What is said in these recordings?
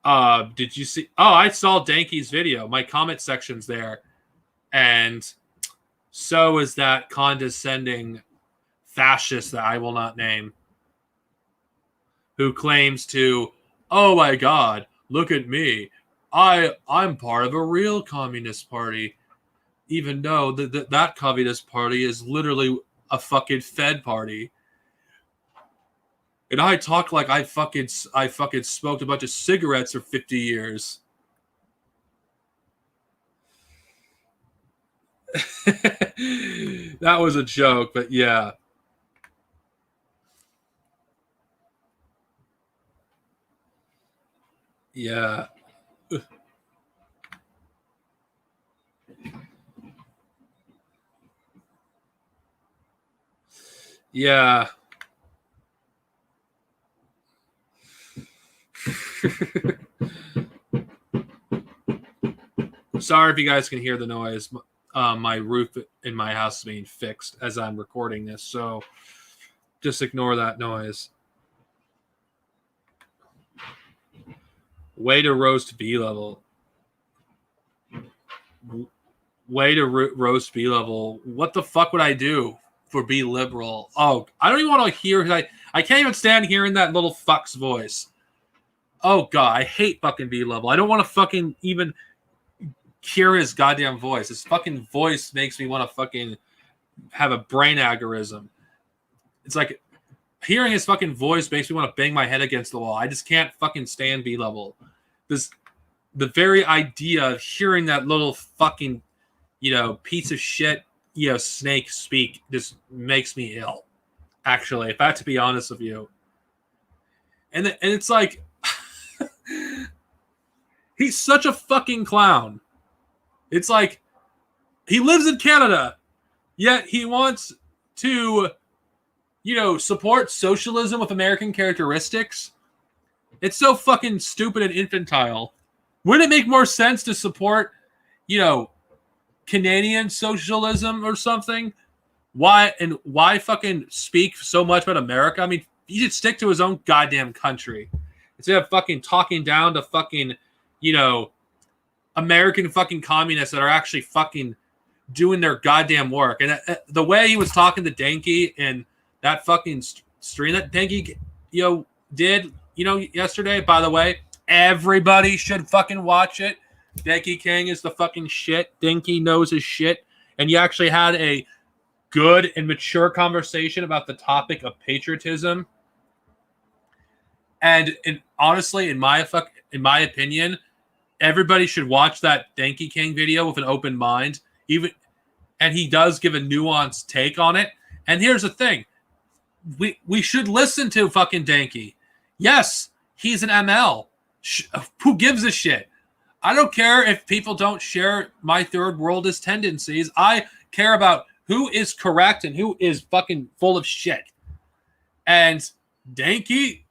Did you see? Oh, I saw Danky's video. My comment section's there, and so is that condescending fascist that I will not name, who claims to, oh my God, look at me, I'm part of a real communist party, even though that communist party is literally a fucking Fed party. And I talk like I fucking smoked a bunch of cigarettes for 50 years. That was a joke, but yeah. Yeah. Yeah. Sorry if you guys can hear the noise. My roof in my house is being fixed as I'm recording this, so just ignore that noise. Way to roast B level. Way to roast B level. What the fuck would I do for be liberal? Oh, I don't even want to hear. I can't even stand hearing that little fuck's voice. Oh god, I hate fucking B level. I don't want to fucking even hear his goddamn voice. His fucking voice makes me want to fucking have a brain aneurysm. It's like hearing his fucking voice makes me want to bang my head against the wall. I just can't fucking stand B level. The very idea of hearing that little fucking, piece of shit, snake speak just makes me ill. Actually, if I have to be honest with you. And it's like, he's such a fucking clown. It's like, he lives in Canada, yet he wants to, support socialism with American characteristics. It's so fucking stupid and infantile. Wouldn't it make more sense to support, Canadian socialism or something? Why fucking speak so much about America? I mean, he should stick to his own goddamn country instead of fucking talking down to fucking, American fucking communists that are actually fucking doing their goddamn work. And the way he was talking to Danky and that fucking stream that Danky, did, yesterday, by the way, everybody should fucking watch it. Danky King is the fucking shit. Danky knows his shit. And he actually had a good and mature conversation about the topic of patriotism. And honestly, in my opinion, everybody should watch that Danky King video with an open mind. And he does give a nuanced take on it. And here's the thing. We should listen to fucking Danky. Yes, he's an ML. Who gives a shit? I don't care if people don't share my third worldist tendencies. I care about who is correct and who is fucking full of shit. And Danky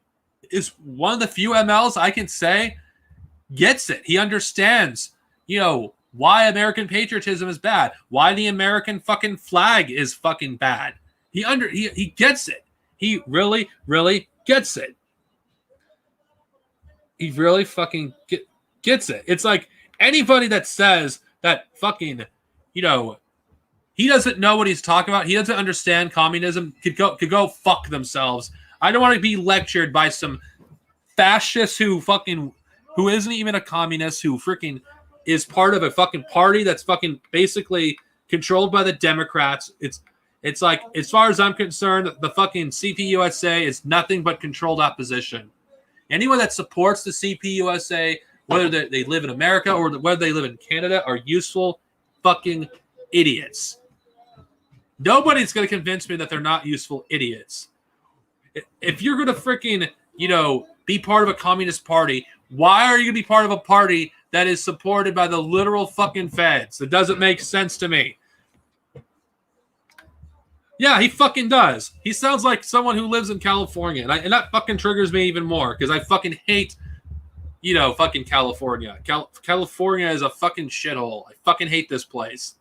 is one of the few MLs I can say gets it. He understands, why American patriotism is bad, why the American fucking flag is fucking bad. He gets it. He really, really gets it. He really fucking gets it. It's like anybody that says that fucking, he doesn't know what he's talking about. He doesn't understand communism. Could go fuck themselves. I don't want to be lectured by some fascist who isn't even a communist, who freaking is part of a fucking party that's fucking basically controlled by the Democrats. It's like, as far as I'm concerned, the fucking CPUSA is nothing but controlled opposition. Anyone that supports the CPUSA, whether they live in America or whether they live in Canada, are useful fucking idiots. Nobody's going to convince me that they're not useful idiots. If you're going to freaking, be part of a communist party, why are you going to be part of a party that is supported by the literal fucking feds? It doesn't make sense to me. Yeah, he fucking does. He sounds like someone who lives in California. And that fucking triggers me even more because I fucking hate, fucking California. California is a fucking shithole. I fucking hate this place.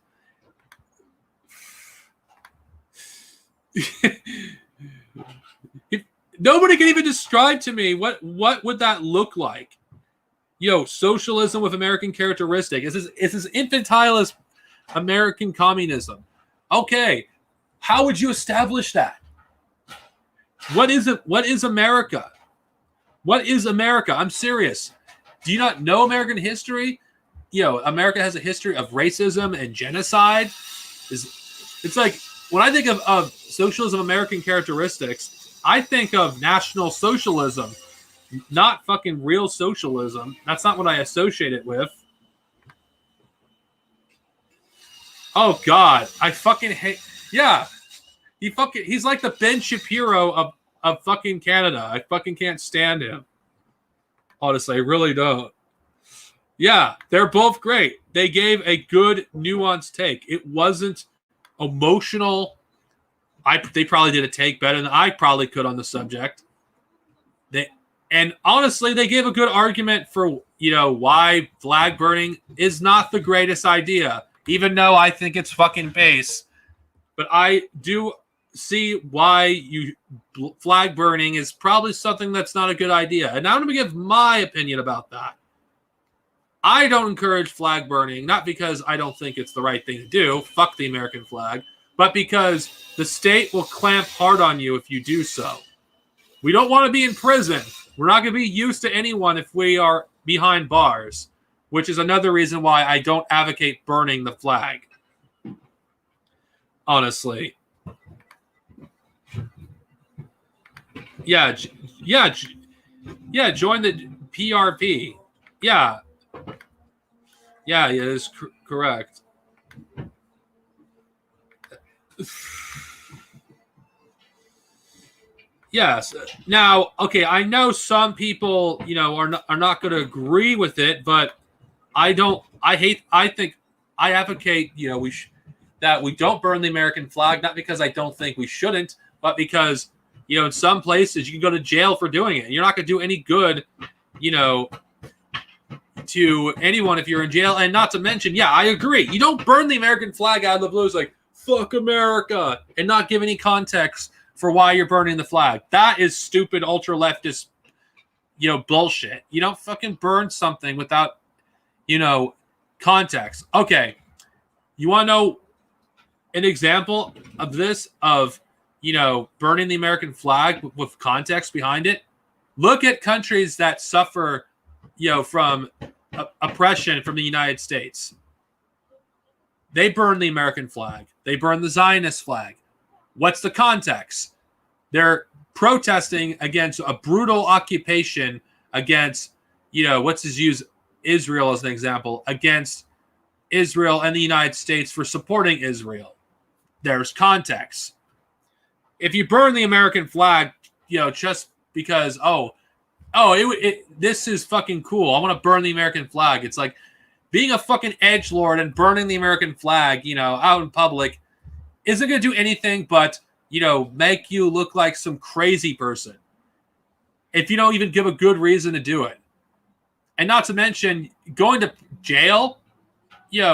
Nobody can even describe to me what would that look like. socialism with American characteristic. It's this infantile as American communism. Okay, how would you establish that? What is it? What is America? What is America? I'm serious. Do you not know American history? America has a history of racism and genocide. It's like when I think of socialism, American characteristics, I think of National Socialism, not fucking real socialism. That's not what I associate it with. Oh God, I fucking hate. Yeah, he's like the Ben Shapiro of fucking Canada. I fucking can't stand him. Honestly, I really don't. Yeah, they're both great. They gave a good, nuanced take. It wasn't emotional. They probably did a take better than I probably could on the subject. And honestly, they gave a good argument for why flag burning is not the greatest idea, even though I think it's fucking base. But I do see why flag burning is probably something that's not a good idea. And now I'm going to give my opinion about that. I don't encourage flag burning, not because I don't think it's the right thing to do, fuck the American flag, but because the state will clamp hard on you if you do so. We don't want to be in prison. We're not going to be used to anyone if we are behind bars, which is another reason why I don't advocate burning the flag. Honestly. Yeah, join the PRP. Yeah, it is correct. Yes. Now, okay, I know some people, are not going to agree with it, but I think I advocate, that we don't burn the American flag, not because I don't think we shouldn't, but because, in some places you can go to jail for doing it. You're not going to do any good, to anyone if you're in jail. And not to mention, yeah, I agree. You don't burn the American flag out of the blue. It's like, fuck America, and not give any context for why you're burning the flag. That is stupid, ultra leftist, bullshit. You don't fucking burn something without, context. Okay. You want to know an example of this, of, burning the American flag with context behind it? Look at countries that suffer, from oppression from the United States. They burn the American flag. They burn the Zionist flag. What's the context? They're protesting against a brutal occupation against, use Israel as an example, against Israel and the United States for supporting Israel. There's context. If you burn the American flag, just because, this is fucking cool, I want to burn the American flag. It's like being a fucking edgelord and burning the American flag, out in public isn't going to do anything but, make you look like some crazy person if you don't even give a good reason to do it. And not to mention going to jail,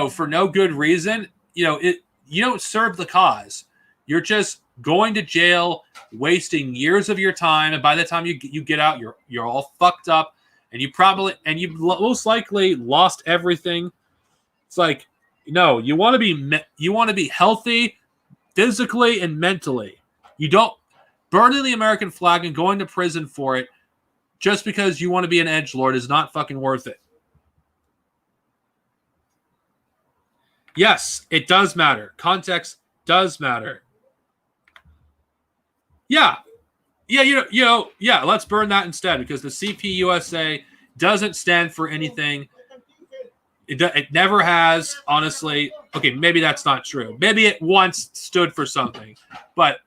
for no good reason, you don't serve the cause. You're just going to jail, wasting years of your time, and by the time you get out, you're all fucked up, and you most likely lost everything. It's like, no, you want to be healthy physically and mentally. You don't burning the American flag and going to prison for it just because you want to be an edgelord is not fucking worth it. Yes, it does matter. Context does matter. Yeah, let's burn that instead, because the CPUSA doesn't stand for anything. It never has, honestly. Okay, maybe that's not true. Maybe it once stood for something. But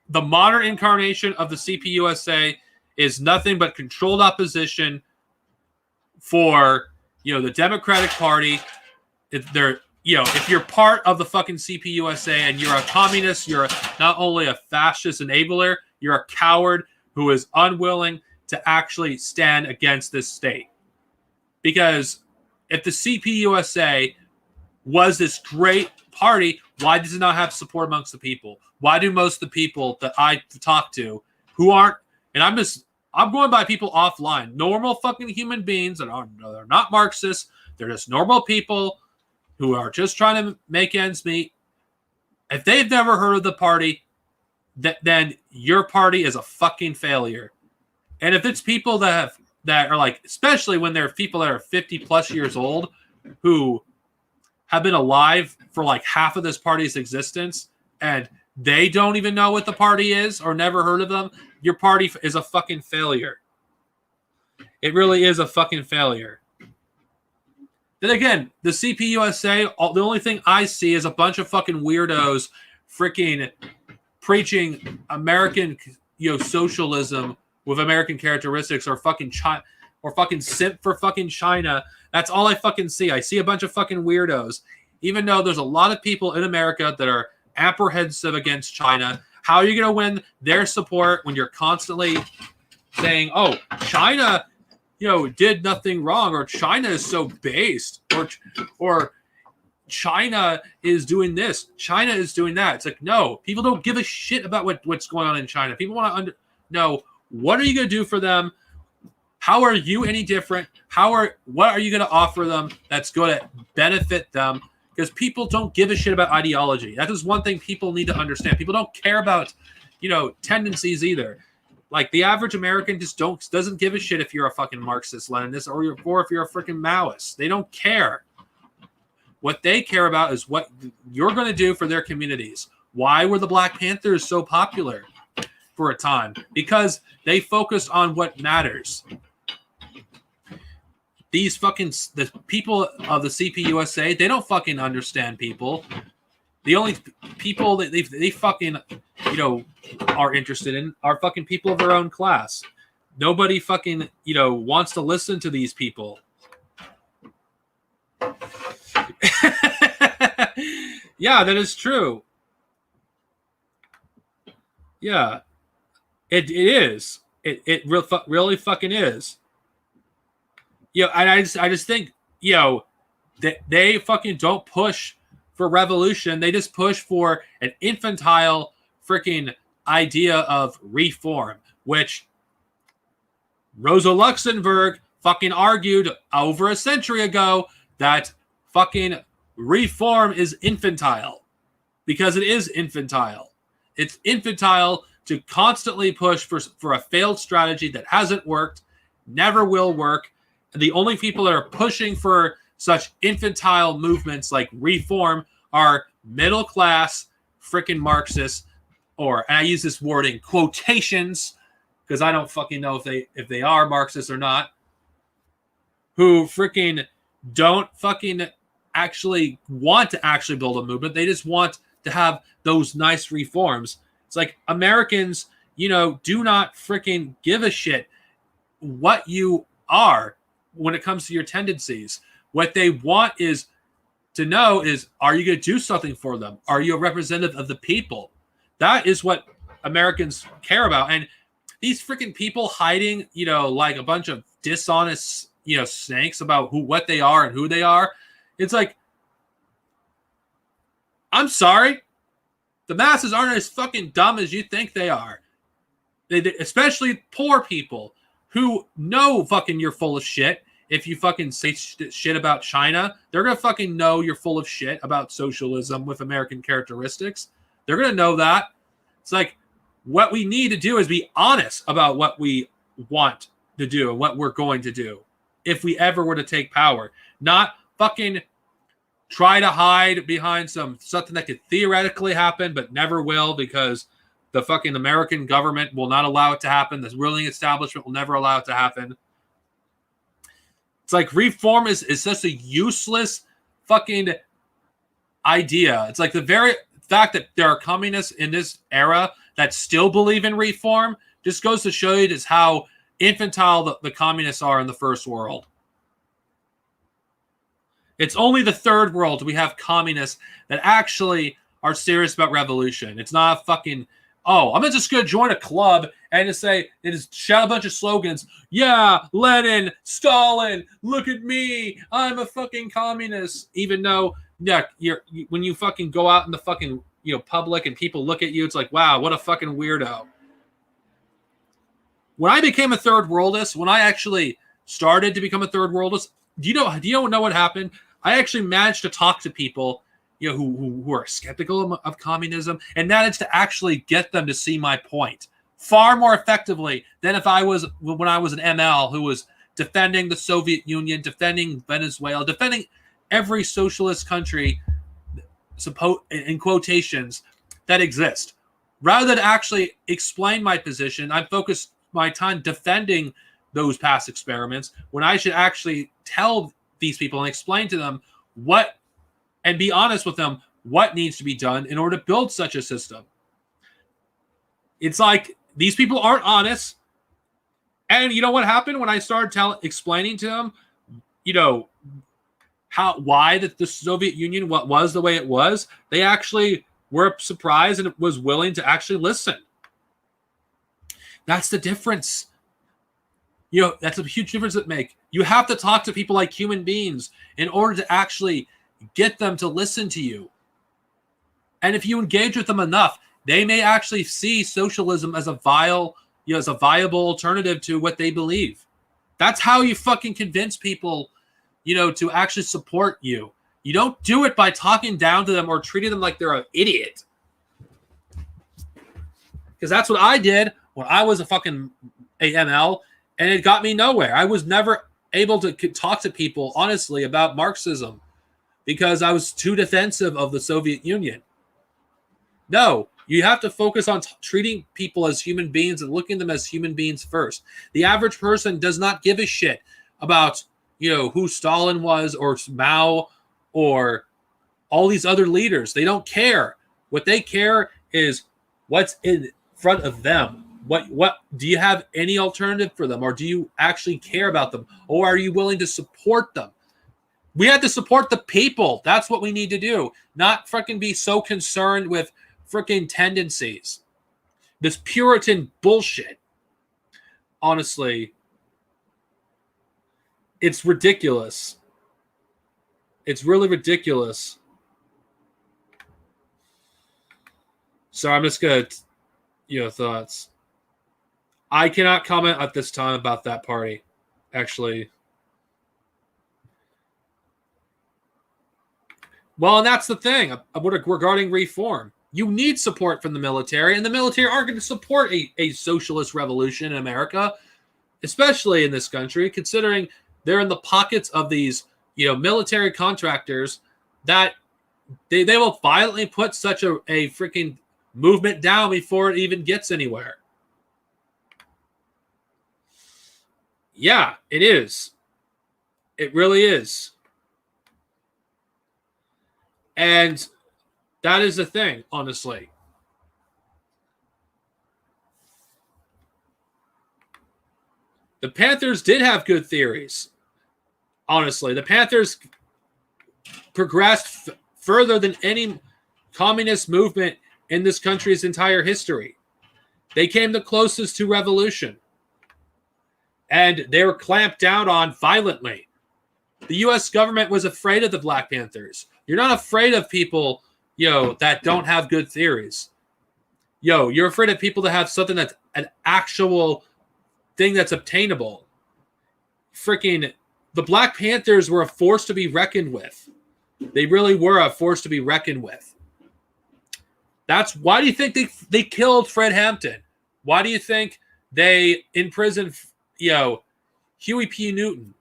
the modern incarnation of the CPUSA is nothing but controlled opposition for, the Democratic Party. If you're part of the fucking CPUSA and you're a communist, you're not only a fascist enabler, you're a coward who is unwilling to actually stand against this state. Because if the CPUSA was this great party, why does it not have support amongst the people? Why do most of the people that I talk to who aren't, and I'm just I'm going by people offline. Normal fucking human beings that they're not Marxists. They're just normal people who are just trying to make ends meet. If they've never heard of the party, then your party is a fucking failure. And if it's people that are like, especially when they're people that are 50 plus years old who have been alive for like half of this party's existence and they don't even know what the party is or never heard of them, your party is a fucking failure. It really is a fucking failure. Then again, the CPUSA, the only thing I see is a bunch of fucking weirdos freaking preaching American, socialism with American characteristics, or fucking China, or fucking simp for fucking China. That's all I fucking see. I see a bunch of fucking weirdos. Even though there's a lot of people in America that are apprehensive against China, how are you going to win their support when you're constantly saying, "Oh, China, did nothing wrong," or "China is so based," or "China is doing this, China is doing that"? It's like, no, people don't give a shit about what's going on in China. People want to know, what are you going to do for them? How are you any different? What are you going to offer them that's going to benefit them? Because people don't give a shit about ideology. That is one thing people need to understand. People don't care about, tendencies either. Like, the average American just doesn't give a shit if you're a fucking Marxist, Leninist, or if you're a freaking Maoist. They don't care. What they care about is what you're going to do for their communities. Why were the Black Panthers so popular for a time? Because they focused on what matters. The people of the CPUSA, they don't fucking understand people. The only people that they fucking, are interested in are fucking people of their own class. Nobody fucking, wants to listen to these people. Yeah, that is true. Yeah, it is. It really fucking is. And I just think, they fucking don't push for revolution. They just push for an infantile freaking idea of reform, which Rosa Luxemburg fucking argued over a century ago that fucking reform is infantile, because it is infantile. It's infantile to constantly push for a failed strategy that hasn't worked, never will work. And the only people that are pushing for such infantile movements like reform are middle class freaking Marxists, and I use this word in quotations because I don't fucking know if they are Marxists or not, who freaking don't fucking actually want to actually build a movement. They just want to have those nice reforms. It's like Americans, do not freaking give a shit what you are when it comes to your tendencies. What they want is to know is, are you going to do something for them? Are you a representative of the people? That is what Americans care about. And these freaking people hiding, like a bunch of dishonest, snakes about what they are and who they are. It's like, I'm sorry. The masses aren't as fucking dumb as you think they are. They especially poor people who know fucking you're full of shit. If you fucking say shit about China, they're going to fucking know you're full of shit about socialism with American characteristics. They're going to know that. It's like, what we need to do is be honest about what we want to do and what we're going to do if we ever were to take power. Not fucking try to hide behind something that could theoretically happen but never will, because the fucking American government will not allow it to happen. The ruling establishment will never allow it to happen. It's like reform is such a useless fucking idea. It's like the very fact that there are communists in this era that still believe in reform just goes to show you just how infantile the communists are in the first world. It's only the third world we have communists that actually are serious about revolution. It's not a fucking, oh, I'm just going to join a club and just shout a bunch of slogans. Yeah, Lenin, Stalin, look at me. I'm a fucking communist. Even though, yeah, when you fucking go out in the fucking, public and people look at you, it's like, wow, what a fucking weirdo. when I became a third worldist, when I actually started to become a third worldist, do you know what happened? I actually managed to talk to people, who are skeptical of communism, and managed to actually get them to see my point far more effectively than when I was an ML who was defending the Soviet Union, defending Venezuela, defending every socialist country, in quotations, that exist. Rather than actually explain my position, I focused my time defending those past experiments when I should actually tell these people and explain to them and be honest with them what needs to be done in order to build such a system. It's like these people aren't honest. And you know what happened when I started explaining to them, why the Soviet Union was the way it was? They actually were surprised and was willing to actually listen. That's the difference. That's a huge difference it makes. You have to talk to people like human beings in order to actually get them to listen to you. And if you engage with them enough, they may actually see socialism as a viable alternative to what they believe. That's how you fucking convince people, to actually support you. You don't do it by talking down to them or treating them like they're an idiot. Because that's what I did when I was a fucking AML, and it got me nowhere. I was never able to talk to people honestly about Marxism because I was too defensive of the Soviet Union. No, you have to focus on treating people as human beings and looking at them as human beings first. The average person does not give a shit about, who Stalin was or Mao or all these other leaders. They don't care. What they care is what's in front of them. What do you have any alternative for them, or do you actually care about them, or are you willing to support them? We have to support the people. That's what we need to do. Not freaking be so concerned with freaking tendencies. This Puritan bullshit. Honestly, it's ridiculous. It's really ridiculous. So I'm just gonna, thoughts. I cannot comment at this time about that party, actually. Well, and that's the thing regarding reform. You need support from the military, and the military aren't going to support a socialist revolution in America, especially in this country, considering they're in the pockets of these, military contractors that they will violently put such a freaking movement down before it even gets anywhere. Yeah, it is. It really is. And that is the thing, honestly. The Panthers did have good theories. Honestly, the Panthers progressed further than any communist movement in this country's entire history. They came the closest to revolution. And they were clamped down on violently. The U.S. government was afraid of the Black Panthers. You're not afraid of people, that don't have good theories. You're afraid of people that have something that's an actual thing that's obtainable. Freaking, the Black Panthers were a force to be reckoned with. They really were a force to be reckoned with. That's why do you think they killed Fred Hampton? Why do you think they imprisoned Huey P. Newton?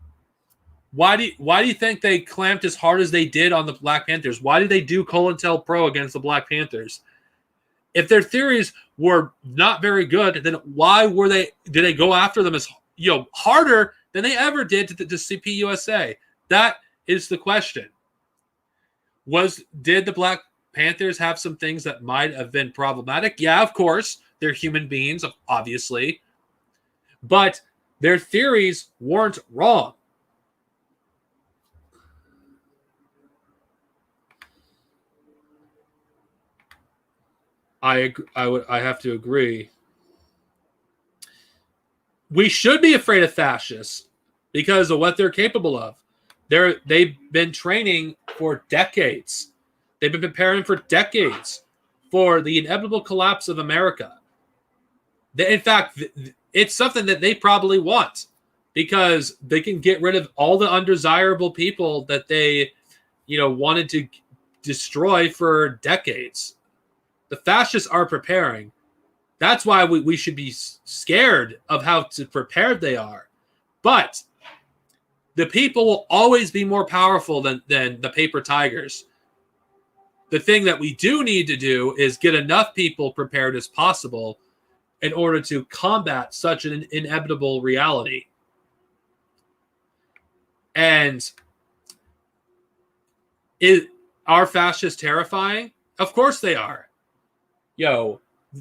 Why do you think they clamped as hard as they did on the Black Panthers? Why did they do COINTELPRO against the Black Panthers? If their theories were not very good, then why did they go after them as harder than they ever did to CPUSA? That is the question. Did the Black Panthers have some things that might have been problematic? Yeah, of course. They're human beings, obviously. But their theories weren't wrong. I have to agree. We should be afraid of fascists because of what they're capable of. They've been training for decades. They've been preparing for decades for the inevitable collapse of America. In fact, it's something that they probably want because they can get rid of all the undesirable people that they, wanted to destroy for decades. The fascists are preparing. That's why we should be scared of how prepared they are. But the people will always be more powerful than the paper tigers. The thing that we do need to do is get enough people prepared as possible in order to combat such an inevitable reality. And are fascists terrifying? Of course they are.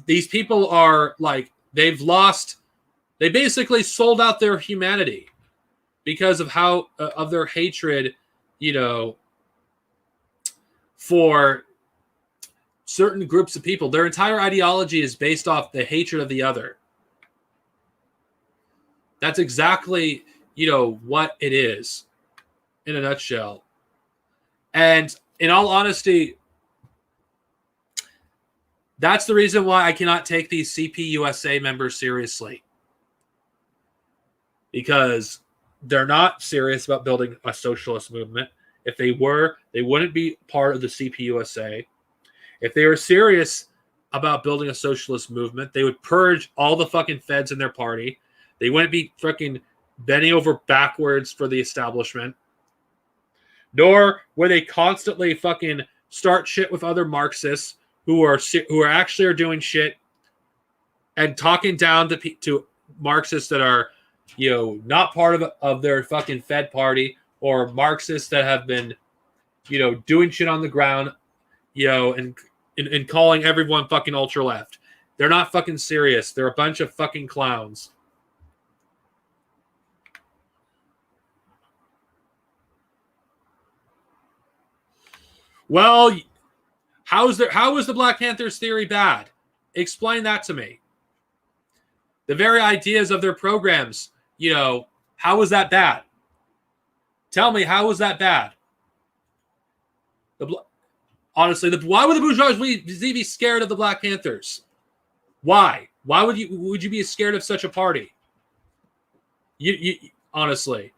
These people are like, they basically sold out their humanity because of how, of their hatred, for certain groups of people. Their entire ideology is based off the hatred of the other. That's exactly, what it is in a nutshell. And in all honesty, that's the reason why I cannot take these CPUSA members seriously. Because they're not serious about building a socialist movement. If they were, they wouldn't be part of the CPUSA. If they were serious about building a socialist movement, they would purge all the fucking feds in their party. They wouldn't be fucking bending over backwards for the establishment. Nor would they constantly fucking start shit with other Marxists who are actually doing shit and talking down to Marxists that are, not part of their fucking Fed party, or Marxists that have been, doing shit on the ground, and calling everyone fucking ultra left. They're not fucking serious. They're a bunch of fucking clowns. Well, how is the Black Panthers theory bad? Explain that to me. The very ideas of their programs, how was that bad? Tell me, how was that bad? Honestly, why would the bourgeoisie be scared of the Black Panthers? Why? Why would you be scared of such a party? You honestly,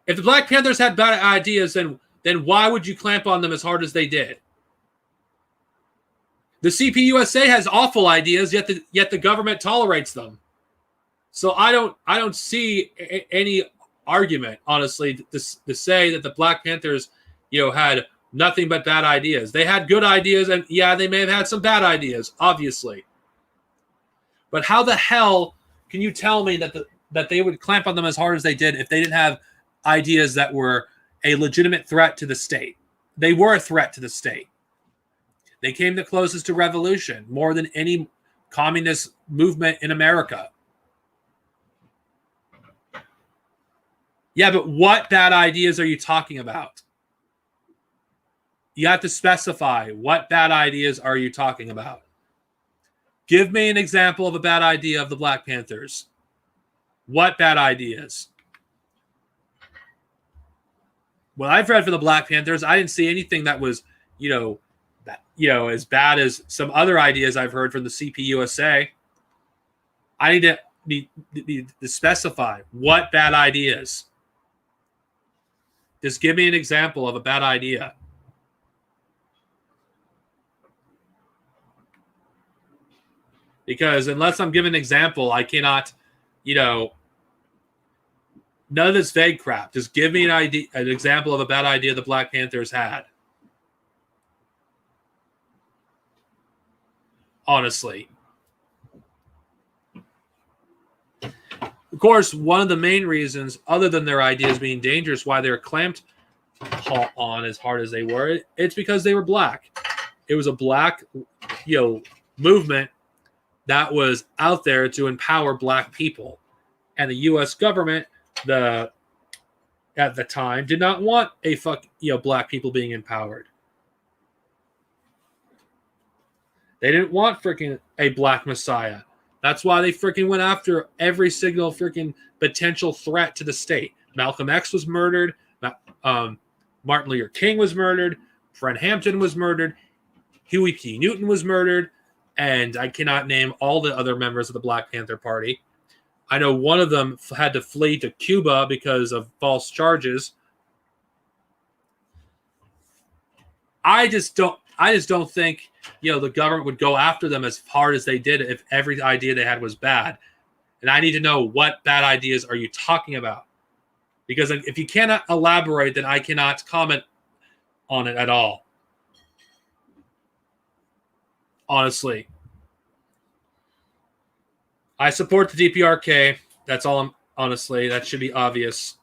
if the Black Panthers had bad ideas, then why would you clamp on them as hard as they did? The CPUSA has awful ideas, yet the government tolerates them. So I don't see any argument, honestly, to say that the Black Panthers, had nothing but bad ideas. They had good ideas, and yeah, they may have had some bad ideas, obviously. But how the hell can you tell me that they would clamp on them as hard as they did if they didn't have ideas that were a legitimate threat to the state? They were a threat to the state. They came the closest to revolution, more than any communist movement in America. Yeah, but what bad ideas are you talking about? You have to specify what bad ideas are you talking about. Give me an example of a bad idea of the Black Panthers. What bad ideas? What I've read for the Black Panthers, I didn't see anything that was, as bad as some other ideas I've heard from the CPUSA. I need to specify what bad ideas. Just give me an example of a bad idea. Because unless I'm giving an example, I cannot, none of this vague crap. Just give me an example of a bad idea the Black Panthers had. Honestly. Of course, one of the main reasons, other than their ideas being dangerous, why they're clamped on as hard as they were, it's because they were black. It was a black, movement that was out there to empower black people. And the U.S. government, at the time, did not want black people being empowered. They didn't want freaking a black messiah. That's why they freaking went after every single freaking potential threat to the state. Malcolm X was murdered. Martin Luther King was murdered. Fred Hampton was murdered. Huey P. Newton was murdered. And I cannot name all the other members of the Black Panther Party. I know one of them had to flee to Cuba because of false charges. I just don't think, the government would go after them as hard as they did if every idea they had was bad. And I need to know, what bad ideas are you talking about? Because if you cannot elaborate, then I cannot comment on it at all. Honestly. I support the DPRK. That's all honestly, that should be obvious.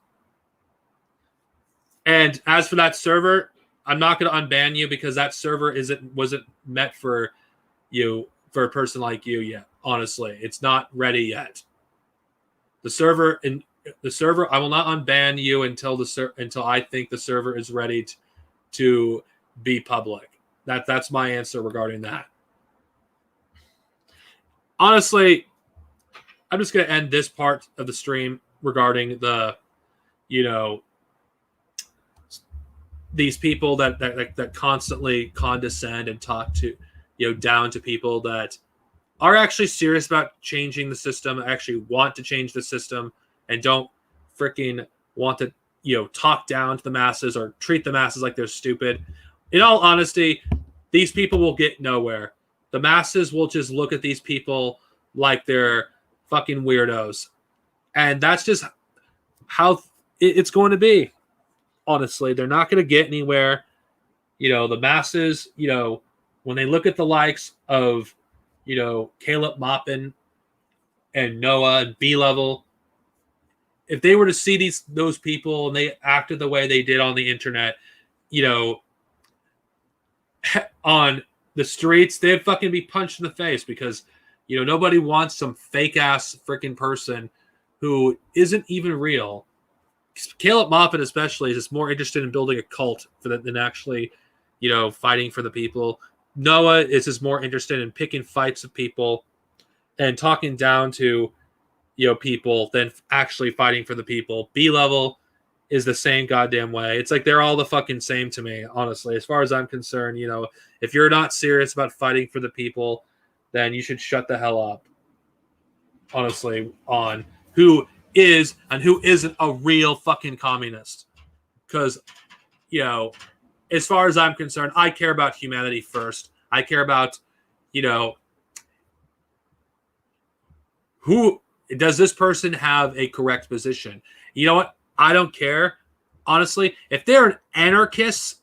And as for that server, I'm not going to unban you because that server wasn't meant for a person like you yet. Honestly, it's not ready yet. The server, I will not unban you until I think the server is ready to be public. That's my answer regarding that. Honestly, I'm just going to end this part of the stream regarding the, these people that constantly condescend and talk to, down to people that are actually serious about changing the system, actually want to change the system, and don't freaking want to, talk down to the masses or treat the masses like they're stupid. In all honesty, these people will get nowhere. The masses will just look at these people like they're fucking weirdos. And that's just how it's going to be. Honestly, they're not going to get anywhere. The masses, when they look at the likes of, Caleb Maupin and Noah and B-Level, if they were to see those people and they acted the way they did on the internet, on the streets, they'd fucking be punched in the face because, nobody wants some fake ass freaking person who isn't even real. Caleb Maupin especially is just more interested in building a cult than actually, fighting for the people. Noah is just more interested in picking fights with people and talking down to, people than actually fighting for the people. B-Level is the same goddamn way. It's like they're all the fucking same to me, honestly. As far as I'm concerned, if you're not serious about fighting for the people, then you should shut the hell up. Honestly, on who is and who isn't a real fucking communist. Because, as far as I'm concerned, I care about humanity first. I care about, who does this person have a correct position? You know what? I don't care. Honestly, if they're an anarchist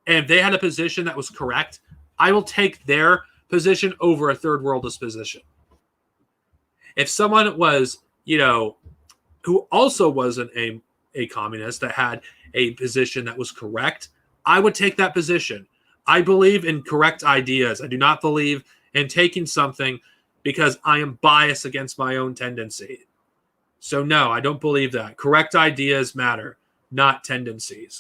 and if they had a position that was correct, I will take their position over a third worldist position. If someone was, who also wasn't a communist that had a position that was correct, I would take that position. I believe in correct ideas. I do not believe in taking something because I am biased against my own tendency. So no, I don't believe that. Correct ideas matter, not tendencies.